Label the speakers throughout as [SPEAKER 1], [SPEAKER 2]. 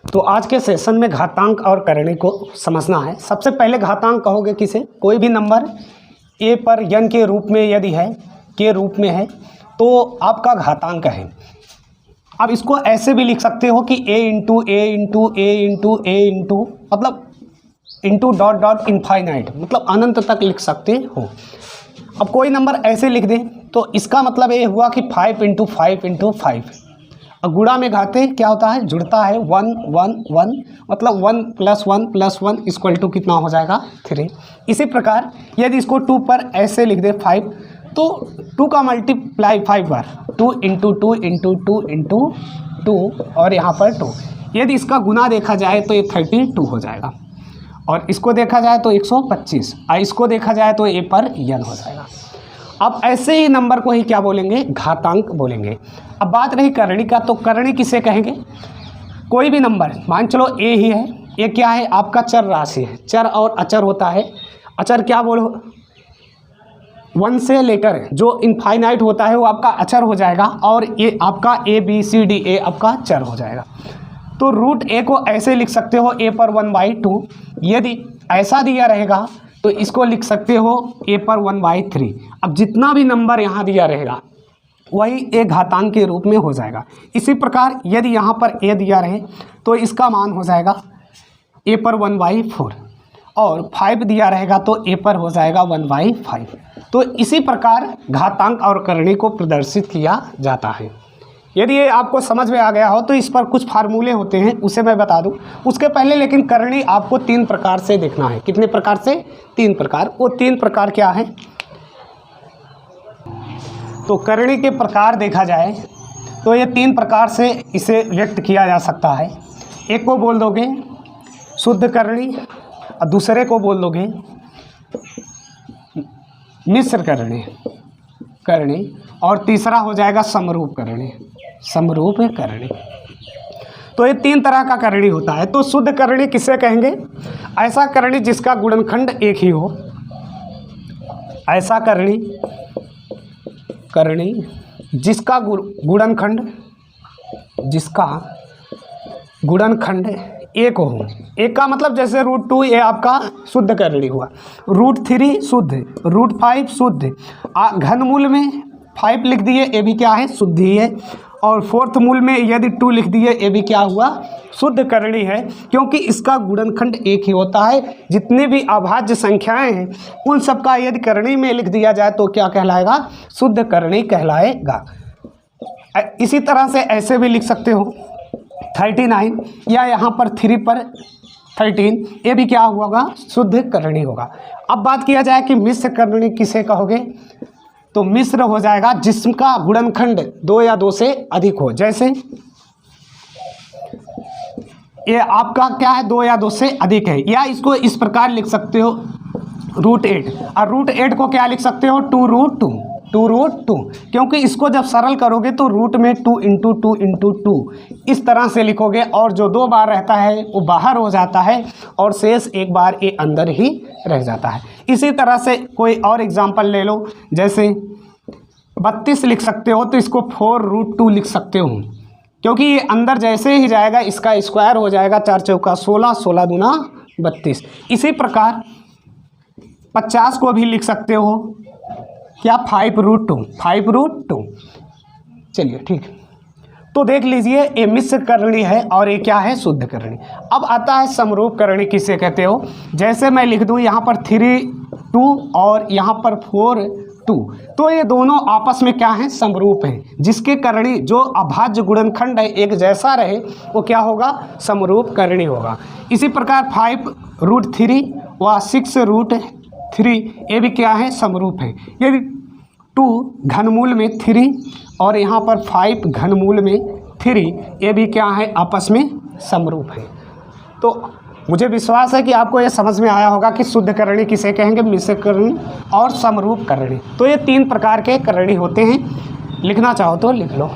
[SPEAKER 1] तो आज के सेशन में घातांक और करणी को समझना है। सबसे पहले घातांक कहोगे किसे? कोई भी नंबर a पर n के रूप में यदि है, के रूप में है, तो आपका घातांक है। अब इसको ऐसे भी लिख सकते हो कि a into A into A into A into मतलब इंटू डॉट डॉट इनफाइनाइट, मतलब अनंत तक लिख सकते हो। अब कोई नंबर ऐसे लिख दें तो इसका मतलब ये हुआ कि 5 इंटू 5 इंटू 5। और गुणा में घाते क्या होता है? जुड़ता है 1 1 1, मतलब 1 + 1 इक्वल टू कितना हो जाएगा? 3। इसी प्रकार यदि इसको 2 पर ऐसे लिख दे 5, तो 2 का मल्टीप्लाई 5 बार, 2 इंटू 2 इंटू 2 इंटू 2 और यहाँ पर 2। यदि इसका गुना देखा जाए तो ये 32 हो जाएगा, और इसको देखा जाए तो 125, और इसको देखा जाए तो ए पर n हो जाएगा। अब ऐसे ही नंबर को ही क्या बोलेंगे? घातांक बोलेंगे। अब बात रही करणी का, तो करणी किसे कहेंगे? कोई भी नंबर, मान चलो ए ही है, ये क्या है? आपका चर राशि है। चर और अचर होता है। अचर क्या बोलो? 1 से लेकर जो इनफाइनाइट होता है वो आपका अचर हो जाएगा, और ये आपका ABCD आपका चर हो जाएगा। तो रूट ए को ऐसे लिख सकते हो a पर 1/2। यदि ऐसा दिया रहेगा तो इसको लिख सकते हो a पर 1/3। अब जितना भी नंबर यहाँ दिया रहेगा वही a घातांक के रूप में हो जाएगा। इसी प्रकार यदि यहाँ पर a दिया रहे तो इसका मान हो जाएगा a पर 1/4, और 5 दिया रहेगा तो a पर हो जाएगा 1/5। तो इसी प्रकार घातांक और करणी को प्रदर्शित किया जाता है। यदि ये आपको समझ में आ गया हो तो इस पर कुछ फार्मूले होते हैं, उसे मैं बता दूं। उसके पहले लेकिन करणी आपको 3 प्रकार से देखना है। कितने प्रकार से? 3 प्रकार। वो 3 प्रकार क्या है? तो करणी के प्रकार देखा जाए तो ये 3 प्रकार से इसे व्यक्त किया जा सकता है। एक को बोल दोगे शुद्ध करणी, और दूसरे को बोल दोगे मिश्र करणी, और तीसरा हो जाएगा समरूप करणी। तो ये 3 तरह का करणी होता है। तो शुद्ध करणी किसे कहेंगे? ऐसा करणी जिसका गुणनखंड एक ही हो। ऐसा करणी जिसका गुणनखंड एक हो। एक का मतलब जैसे √2 ये आपका शुद्ध करणी हुआ, √3 शुद्ध, √5 शुद्ध, घनमूल में 5 लिख दिए, ये भी क्या है? शुद्ध ही है। और 4th मूल में यदि 2 लिख दिए, ये भी क्या हुआ? शुद्ध करणी है, क्योंकि इसका गुणनखंड एक ही होता है। जितने भी अभाज्य संख्याएं हैं उन सब का यदि करणी में लिख दिया जाए तो क्या कहलाएगा? शुद्ध करणी कहलाएगा। इसी तरह से ऐसे भी लिख सकते हो 39, या यहाँ पर 3 पर 13, ये भी क्या होगा? शुद्ध करणी होगा। अब बात किया जाए कि मिश्र करणी किसे कहोगे? तो मिश्र हो जाएगा जिसका गुणनखंड 2 या 2 से अधिक हो। जैसे ये आपका क्या है? 2 या 2 से अधिक है। या इसको इस प्रकार लिख सकते हो √8, और √8 को क्या लिख सकते हो? 2√2, क्योंकि इसको जब सरल करोगे तो रूट में 2 इंटू 2 इंटू 2 इस तरह से लिखोगे, और जो 2 बार रहता है वो बाहर हो जाता है, और शेष 1 बार ये अंदर ही रह जाता है। इसी तरह से कोई और एग्जांपल ले लो, जैसे 32 लिख सकते हो तो इसको 4√2 लिख सकते हो, क्योंकि ये अंदर जैसे ही जाएगा इसका स्क्वायर हो जाएगा, 4 चौका 16, 16 दूना 32। इसी प्रकार 50 को भी लिख सकते हो क्या? 5√2। चलिए ठीक। तो देख लीजिए ये मिश्र करणी है और ये क्या है? शुद्ध करणी। अब आता है समरूप करणी किसे कहते हो? जैसे मैं लिख दूं यहाँ पर 3 2 और यहाँ पर 4 2, तो ये दोनों आपस में क्या है? समरूप हैं। जिसके करणी जो अभाज्य गुणनखंड है एक जैसा रहे वो क्या होगा? समरूप करणी होगा। इसी प्रकार 5√3 व 6√3 ये भी क्या है? समरूप है। यदि 2 घनमूल में 3 और यहाँ पर 5 घनमूल में 3, ये भी क्या है? आपस में समरूप है। तो मुझे विश्वास है कि आपको ये समझ में आया होगा कि शुद्ध करणी किसे कहेंगे, मिश्र करणी और समरूप करणी। तो ये 3 प्रकार के करणी होते हैं। लिखना चाहो तो लिख लो।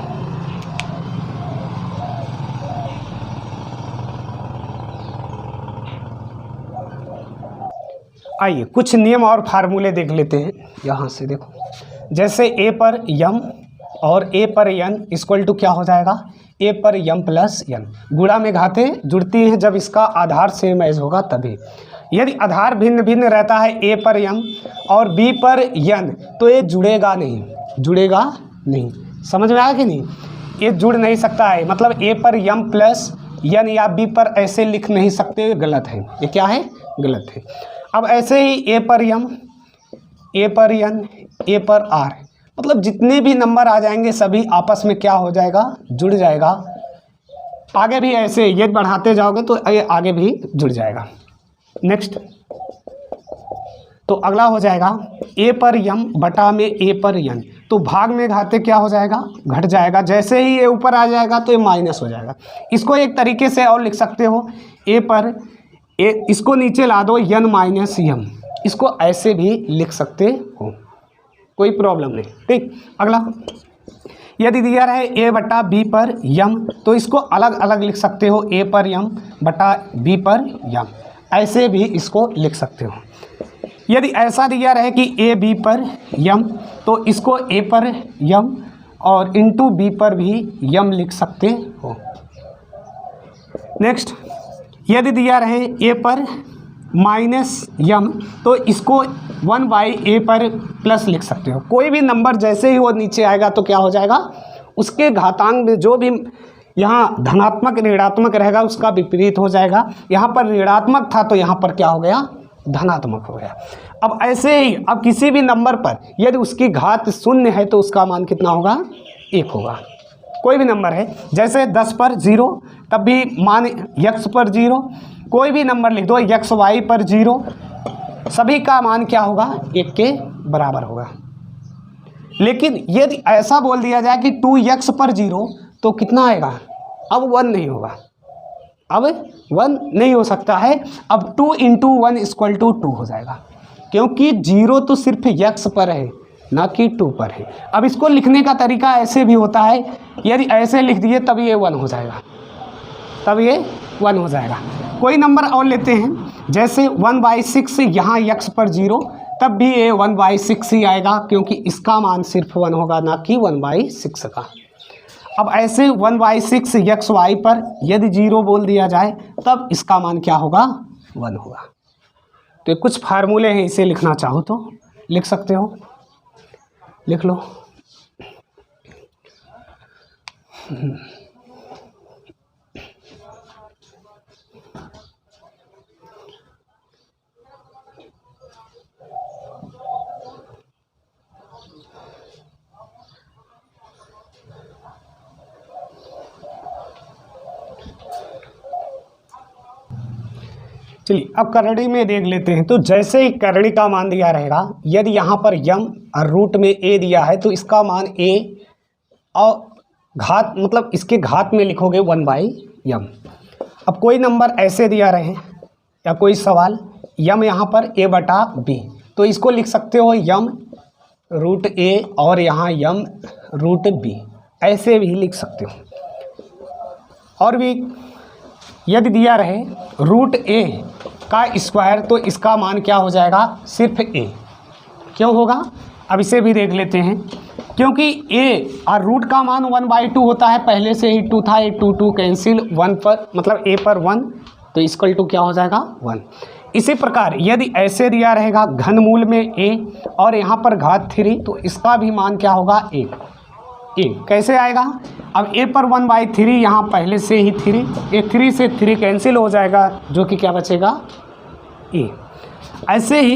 [SPEAKER 1] आइए कुछ नियम और फार्मूले देख लेते हैं। यहाँ से देखो, जैसे a पर m और a पर n इक्वल टू क्या हो जाएगा, a पर m प्लस n। गुणा में घातें जुड़ती हैं जब इसका आधार सेम एज होगा तभी। यदि आधार भिन्न भिन्न रहता है a पर m और b पर n तो ये जुड़ेगा नहीं। समझ में आया कि नहीं, ये जुड़ नहीं सकता है। मतलब a पर m प्लस n या b पर ऐसे लिख नहीं सकते, गलत है। ये क्या है, गलत है। अब ऐसे ही a पर m, a पर n, a पर r, मतलब जितने भी नंबर आ जाएंगे सभी आपस में क्या हो जाएगा, जुड़ जाएगा। आगे भी ऐसे ये बढ़ाते जाओगे तो ये आगे भी जुड़ जाएगा। नेक्स्ट, तो अगला हो जाएगा a पर m बटा में a पर n, तो भाग में घाते क्या हो जाएगा, घट जाएगा। जैसे ही ये ऊपर आ जाएगा तो ये माइनस हो जाएगा। इसको एक तरीके से और लिख सकते हो, a पर a, इसको नीचे ला दो n माइनस m, इसको ऐसे भी लिख सकते हो, कोई प्रॉब्लम नहीं। ठीक, अगला यदि दिया रहे a बटा b पर m तो इसको अलग अलग लिख सकते हो, a पर m बटा b पर m, ऐसे भी इसको लिख सकते हो। यदि ऐसा दिया रहे कि a b पर m तो इसको a पर m और इंटू b पर भी m लिख सकते हो। नेक्स्ट, यदि दिया रहे a पर माइनस m तो इसको 1 बाई a पर प्लस लिख सकते हो। कोई भी नंबर जैसे ही वो नीचे आएगा तो क्या हो जाएगा, उसके घातांक में जो भी यहाँ धनात्मक ऋणात्मक रहेगा उसका विपरीत हो जाएगा। यहाँ पर ऋणात्मक था तो यहाँ पर क्या हो गया, धनात्मक हो गया। अब ऐसे ही अब किसी भी नंबर पर यदि उसकी घात शून्य है तो उसका मान कितना होगा, 1 होगा। कोई भी नंबर है, जैसे 10 पर 0 तब भी मान x पर 0, कोई भी नंबर लिख दो x y पर 0, सभी का मान क्या होगा, 1 के बराबर होगा। लेकिन यदि ऐसा बोल दिया जाए कि 2x पर 0 तो कितना आएगा, अब 1 नहीं होगा, अब 1 नहीं हो सकता है। अब 2 इंटू 1 इक्वल टू 2 हो जाएगा, क्योंकि 0 तो सिर्फ x पर है ना कि 2 पर है। अब इसको लिखने का तरीका ऐसे भी होता है, यदि ऐसे लिख दिए तब ये 1 हो जाएगा, तब ये 1 हो जाएगा। कोई नंबर और लेते हैं, जैसे 1/6 यहाँ x पर 0 तब भी ये 1/6 ही आएगा, क्योंकि इसका मान सिर्फ 1 होगा ना कि 1/6 का। अब ऐसे 1/6 x y पर यदि 0 बोल दिया जाए तब इसका मान क्या होगा, 1 होगा। तो ये कुछ फार्मूले हैं, इसे लिखना चाहो तो लिख सकते हो, लिख लो। चलिए अब करणी में देख लेते हैं। तो जैसे ही करणी का मान दिया रहेगा, यदि यहाँ पर m और रूट में a दिया है तो इसका मान a और घात मतलब इसके घात में लिखोगे 1/m। अब कोई नंबर ऐसे दिया रहे या कोई सवाल m यहाँ पर a बटा b, तो इसको लिख सकते हो m रूट a और यहाँ m रूट b, ऐसे भी लिख सकते हो। और भी यदि दिया रहे रूट a का स्क्वायर तो इसका मान क्या हो जाएगा, सिर्फ a। क्यों होगा, अब इसे भी देख लेते हैं। क्योंकि a और रूट का मान 1/2 होता है, पहले से ही 2 था, ये 2 कैंसिल 1 पर मतलब a पर 1 तो इक्वल टू क्या हो जाएगा, 1। इसी प्रकार यदि ऐसे दिया रहेगा घनमूल में a और यहाँ पर घात 3 तो इसका भी मान क्या होगा, a कैसे आएगा। अब a पर 1/3 यहाँ पहले से ही 3, ये 3 से 3 कैंसिल हो जाएगा, जो कि क्या बचेगा, a। ऐसे ही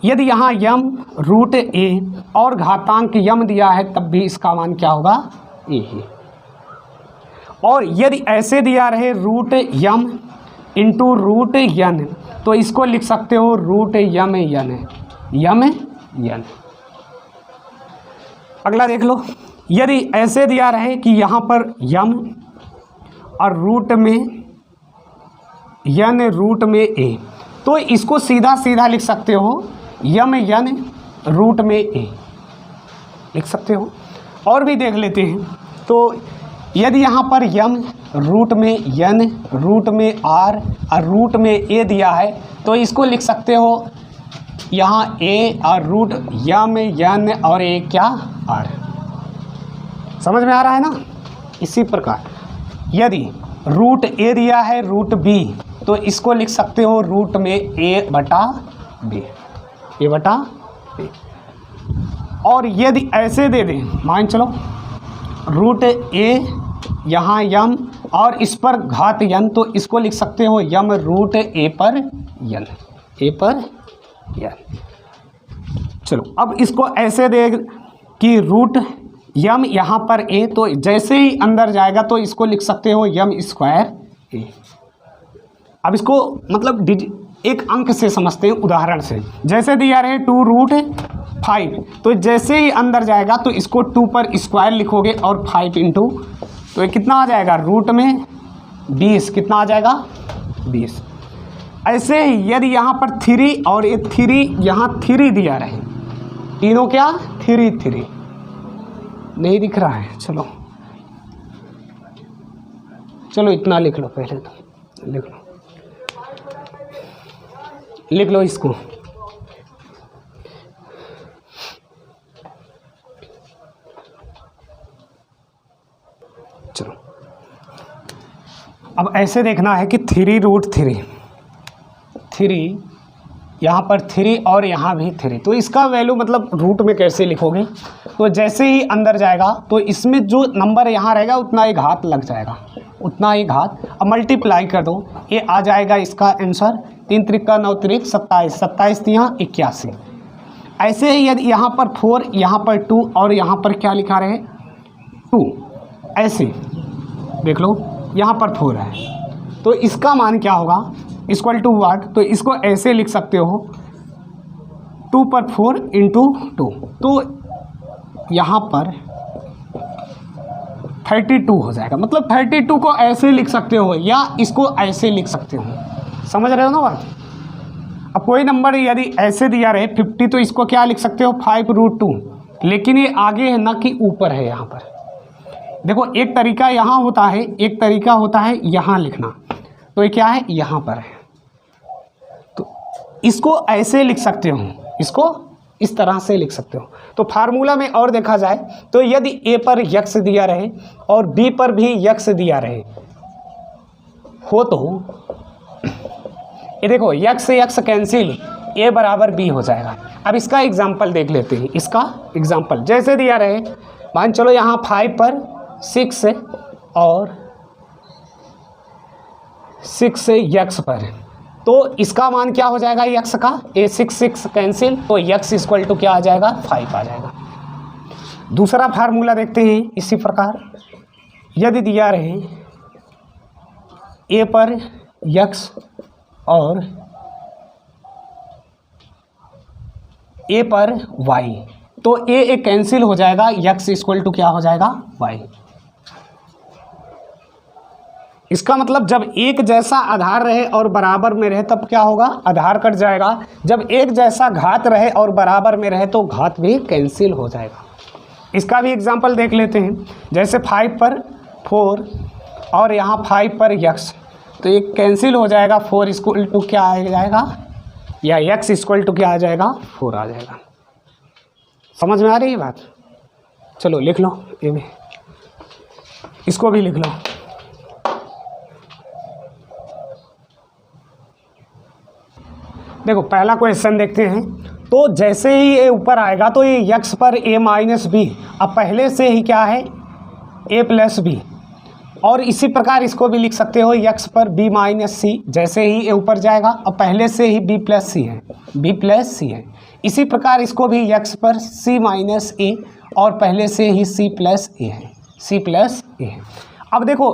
[SPEAKER 1] यदि यहाँ m रूट a और घातांक m दिया है तब भी इसका मान क्या होगा, a ही। और यदि ऐसे दिया रहे root m into root n तो इसको लिख सकते हो रूट m। अगला देख लो, यदि ऐसे दिया रहे कि यहाँ पर m और रूट में n रूट में a तो इसको सीधा सीधा लिख सकते हो n रूट में a लिख सकते हो। और भी देख लेते हैं, तो यदि यहाँ पर m रूट में n रूट में r और रूट में a दिया है तो इसको लिख सकते हो यहाँ a और रूट m n और a क्या r। समझ में आ रहा है ना। इसी प्रकार यदि रूट ए दिया है रूट बी, तो इसको लिख सकते हो रूट में ए बटा बी, ए बटा बी। और यदि ऐसे दे दें, मान चलो रूट ए यहाँ यम और इस पर घात यन, तो इसको लिख सकते हो यम रूट ए पर यन, ए पर यन। चलो अब इसको ऐसे दे कि रूट यम यहाँ पर ए, तो जैसे ही अंदर जाएगा तो इसको लिख सकते हो यम स्क्वायर ए। अब इसको मतलब एक अंक से समझते हैं, उदाहरण से। जैसे दिया रहे 2 रूट 5, तो जैसे ही अंदर जाएगा तो इसको 2 पर स्क्वायर लिखोगे और 5 इंटू, तो ये कितना आ जाएगा रूट में 20, कितना आ जाएगा 20। ऐसे ही यदि यहाँ पर 3 और ये 3 यहाँ 3 दिया रहे, तीनों क्या 3 नहीं दिख रहा है, चलो चलो इतना लिख लो, पहले तो लिख लो इसको। चलो अब ऐसे देखना है कि 3 रूट 3 यहाँ पर 3 और यहाँ भी 3, तो इसका वैल्यू मतलब रूट में कैसे लिखोगे, तो जैसे ही अंदर जाएगा तो इसमें जो नंबर यहाँ रहेगा उतना ही घात लग जाएगा, उतना ही घात। अब मल्टीप्लाई कर दो, ये आ जाएगा इसका आंसर 3 त्रिका 9 त्रिक 27, 27 यहाँ 81। ऐसे ही यदि यहाँ पर 4, यहाँ पर 2 और यहाँ पर क्या लिखा रहे 2, ऐसे देख लो यहाँ पर 4 है, तो इसका मान क्या होगा इक्वल टू वाट, तो इसको ऐसे लिख सकते हो 2 पर 4 इंटू 2, तो यहाँ पर 32 हो जाएगा। मतलब 32 को ऐसे लिख सकते हो या इसको ऐसे लिख सकते हो, समझ रहे हो ना बात। अब कोई नंबर यदि ऐसे दिया रहे 50, तो इसको क्या लिख सकते हो 5 रूट 2, लेकिन ये आगे है ना कि ऊपर है। यहाँ पर देखो एक तरीका यहाँ होता है, एक तरीका होता है यहाँ लिखना, तो ये क्या है यहाँ पर है, तो इसको ऐसे लिख सकते हो, इसको इस तरह से लिख सकते हो। तो फार्मूला में और देखा जाए तो यदि ए पर यक्स दिया रहे और बी पर भी यक्स दिया रहे हो, तो ये देखो यक्स से यक्स कैंसिल, ए बराबर बी हो जाएगा। अब इसका एग्जाम्पल देख लेते हैं। इसका एग्जाम्पल जैसे दिया रहे, मान चलो यहाँ 5 पर 6 और 6 यक्स पर, तो इसका मान क्या हो जाएगा यक्स का, ए 6 कैंसिल, तो यक्स इक्वल टू क्या आ जाएगा 5 आ जाएगा। दूसरा फार्मूला देखते हैं इसी प्रकार। यदि दिया रहे ए पर यक्स और ए पर वाई, तो ए कैंसिल हो जाएगा, यक्स इक्वल टू क्या हो जाएगा वाई। इसका मतलब जब एक जैसा आधार रहे और बराबर में रहे तब क्या होगा, आधार कट जाएगा। जब एक जैसा घात रहे और बराबर में रहे तो घात भी कैंसिल हो जाएगा। इसका भी एग्जांपल देख लेते हैं। जैसे 5 पर 4 और यहाँ 5 पर यक्स, तो ये कैंसिल हो जाएगा, 4 इक्वल टू क्या आ जाएगा, या यक्स इक्वल टू क्या आ जाएगा 4 आ जाएगा। समझ में आ रही है बात। चलो लिख लो, ये भी इसको भी लिख लो। देखो पहला क्वेश्चन देखते हैं। तो जैसे ही ये ऊपर आएगा तो ये यक्स पर a माइनस बी, अब पहले से ही क्या है a प्लस बी, और इसी प्रकार इसको भी लिख सकते हो यक्स पर b माइनस सी। जैसे ही ये ऊपर जाएगा अब पहले से ही b प्लस सी है, b प्लस सी है। इसी प्रकार इसको भी यक्स पर c माइनस ए और पहले से ही c प्लस ए है, c प्लस ए है। अब देखो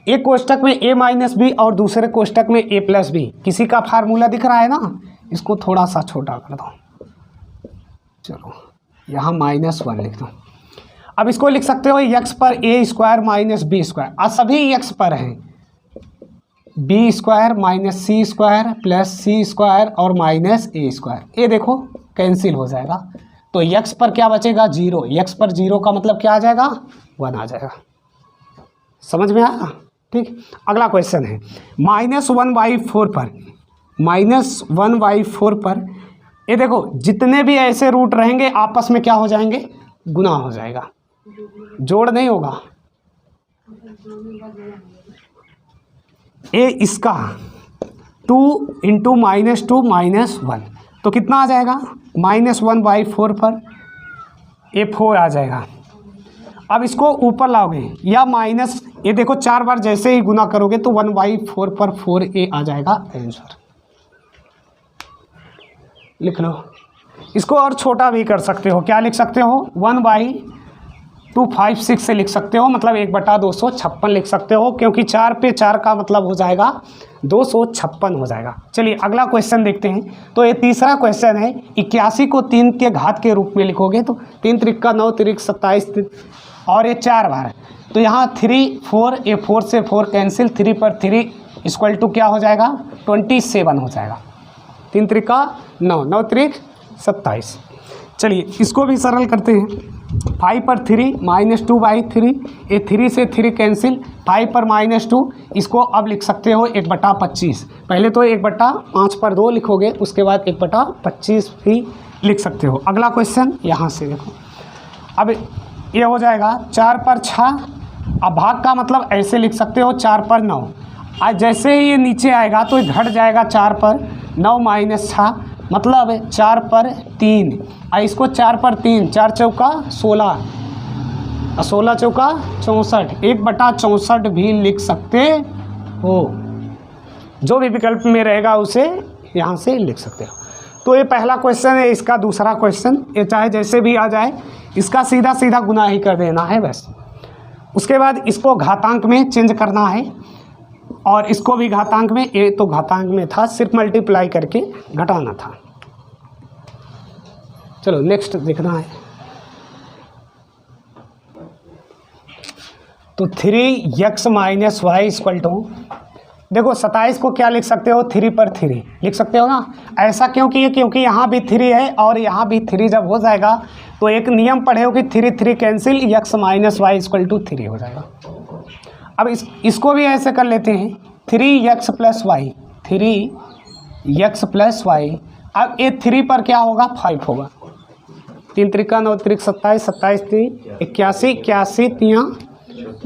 [SPEAKER 1] एक कोष्टक में a माइनस बी और दूसरे कोष्टक में a प्लस बी, किसी का फार्मूला दिख रहा है ना, इसको थोड़ा सा छोटा कर दो। चलो यहाँ -1 लिख दो। अब इसको लिख सकते हो यक्स पर a square minus b square, और सभी यक्स पर हैं b square minus c square plus c square और माइनस ए स्क्वायर। ये देखो कैंसिल हो जाएगा, तो यक्स पर क्या बचेगा 0, यक्स पर 0 का मतलब क्या आ जाएगा 1 आ जाएगा। समझ में आया, ठीक। अगला क्वेश्चन है -1/4 पर, -1/4 पर ये देखो जितने भी ऐसे रूट रहेंगे आपस में क्या हो जाएंगे, गुना हो जाएगा। जोड़ नहीं होगा, ए इसका 2 इंटू -2 -1 तो कितना आ जाएगा -1/4 पर ये 4 आ जाएगा। अब इसको ऊपर लाओगे या माइनस, ये देखो 4 बार जैसे ही गुना करोगे तो 1/4 पर 4a आ जाएगा आंसर। लिख लो। इसको और छोटा भी कर सकते हो, क्या लिख सकते हो 1/256 से लिख सकते हो, मतलब 1/256 लिख सकते हो, क्योंकि 4 पे 4 का मतलब हो जाएगा 256 हो जाएगा। चलिए अगला क्वेश्चन देखते हैं। तो ये तीसरा क्वेश्चन है, 81 को 3 के घात के रूप में लिखोगे तो 3 त्रिक 9 त्रिक 27 और ये 4 बार, तो यहाँ 3 4, ये 4 से 4 कैंसिल, 3 पर 3 इक्वल टू क्या हो जाएगा 27 हो जाएगा। 3 त्रिक 9, 9 त्रिक 27। चलिए इसको भी सरल करते हैं। 5 पर 3 -2/3, ये 3 से 3 कैंसिल, 5 पर -2, इसको अब लिख सकते हो 1/25। पहले तो 1/5 पर 2 लिखोगे, उसके बाद 1/25 भी लिख सकते हो। अगला क्वेश्चन यहाँ से देखो, अब ये हो जाएगा 4 पर 6, अब भाग का मतलब ऐसे लिख सकते हो 4 पर 9। आज जैसे ही ये नीचे आएगा तो घट जाएगा 4 पर 9 -6, मतलब 4 पर 3, और इसको 4 पर 3, 4 चौका 16, 16 चौका 64, 1/64 भी लिख सकते हो। जो भी विकल्प में रहेगा उसे यहाँ से लिख सकते हो। तो ये पहला क्वेश्चन है, इसका दूसरा क्वेश्चन, ये चाहे जैसे भी आ जाए, इसका सीधा सीधा गुना ही कर देना है बस। उसके बाद इसको घातांक में चेंज करना है, और इसको भी घातांक में, ये तो घातांक में था, सिर्फ मल्टीप्लाई करके घटाना था। चलो नेक्स्ट देखना है। तो 3x - y = देखो 27 को क्या लिख सकते हो 3 पर 3 लिख सकते हो ना। ऐसा क्यों किए, क्योंकि यहाँ भी 3 है और यहाँ भी 3 जब हो जाएगा तो एक नियम पढ़े हो कि 3 3 कैंसिल, x - y = 3 हो जाएगा। अब इसको भी ऐसे कर लेते हैं, 3x + y, 3x + y। अब ये 3 पर क्या होगा 5 होगा, 3 त्रिक 9 त्रिक 27, 27 3 81, 81 3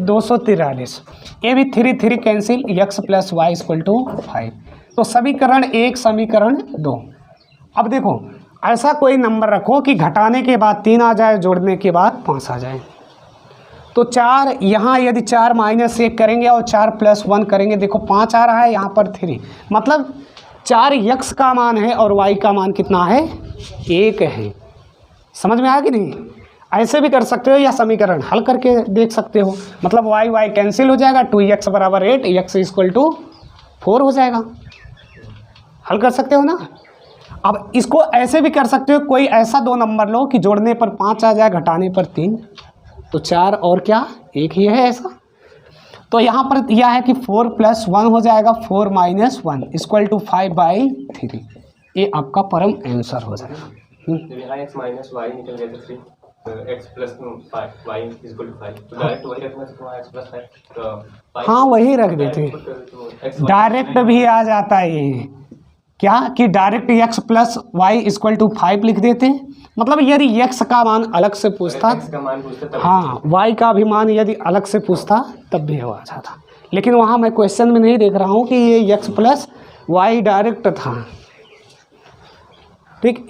[SPEAKER 1] 243। ये भी 3 3 कैंसिल, x + y = 5। तो समीकरण 1 समीकरण 2। अब देखो ऐसा कोई नंबर रखो कि घटाने के बाद 3 आ जाए, जोड़ने के बाद 5 आ जाए। तो 4 यहाँ यदि 4 - 1 करेंगे और 4 + 1 करेंगे, देखो 5 आ रहा है, यहाँ पर 3, मतलब 4 x का मान है और y का मान कितना है 1 है। समझ में आ कि नहीं। ऐसे भी कर सकते हो या समीकरण हल करके देख सकते हो, मतलब y कैंसिल हो जाएगा, 2x = 8, x = 4 हो जाएगा। हल कर सकते हो ना। अब इसको ऐसे भी कर सकते हो, कोई ऐसा 2 नंबर लो कि जोड़ने पर 5 आ जाए, घटाने पर 3, तो 4 और क्या 1 ही है ऐसा। तो यहाँ पर यह है कि 4 + 1 हो जाएगा, 4 - 1 = 5/3। ये आपका परम आंसर हो जाएगा।
[SPEAKER 2] यहाँ x - y निकल गया तो 3, x + 5 y = 5, तो डायरेक्ट वही रखना है, तो x + 5 तो
[SPEAKER 1] हाँ वही रख देते हैं, डायरेक्ट भी आ जाता है ये क्या कि डायरेक्ट x + y = 5 लिख देते हैं। मतलब यदि x का मान अलग से पूछता, हाँ y का भी मान यदि अलग से पूछता तब भी आ जाता, लेकिन वहाँ मैं क्वेश्चन में नहीं देख रहा हूँ कि ये x + y डायरेक्ट था। ठीक,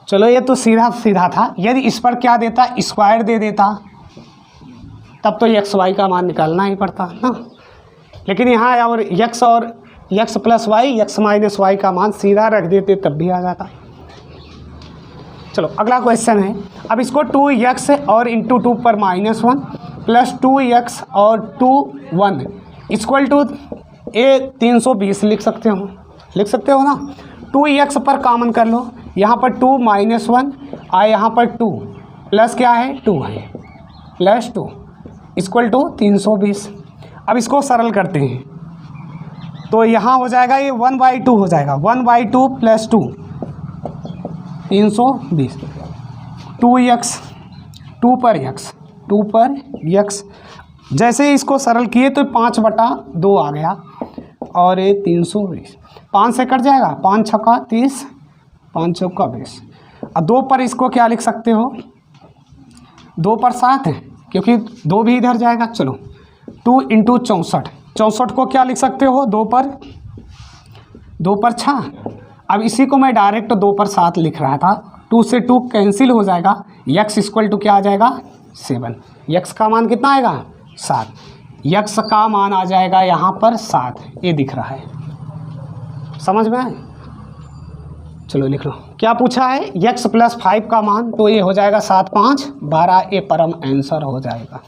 [SPEAKER 1] चलो ये तो सीधा सीधा था। यदि इस पर क्या देता, स्क्वायर दे देता, तब तो x y का मान निकालना ही पड़ता ना। लेकिन यहाँ और x + y, x - y का मान सीधा रख देते तब भी आ जाता। चलो अगला क्वेश्चन है। अब इसको 2x और × 2 पर -1 + 2x और 2 1 = ये 320 लिख सकते हो ना। 2x पर कॉमन कर लो, यहाँ पर 2 - 1 और यहाँ पर 2 प्लस क्या है 2 है, +2 = 320। अब इसको सरल करते हैं, तो यहाँ हो जाएगा ये 1/2 हो जाएगा, 1/2 + 2 320, 2x 2 पर x, जैसे इसको सरल किए तो 5/2 आ गया, और ये 320, 5 से कट जाएगा, 5 छक्का 30, 5 चौका 20। अब 2 पर इसको क्या लिख सकते हो, 2 पर 7 है क्योंकि 2 भी इधर जाएगा। चलो 2 इंटू 64, 64 को क्या लिख सकते हो, 2 पर 6। अब इसी को मैं डायरेक्ट 2 पर 7 लिख रहा था, 2 से 2 कैंसिल हो जाएगा, x इक्वल टू क्या आ जाएगा 7। x का मान कितना आएगा 7, x का मान आ जाएगा यहाँ पर 7, ये दिख रहा है, समझ में आए। चलो लिख लो क्या पूछा है, x + 5 का मान, तो ये हो जाएगा 7 5 12, ये परम आंसर हो जाएगा।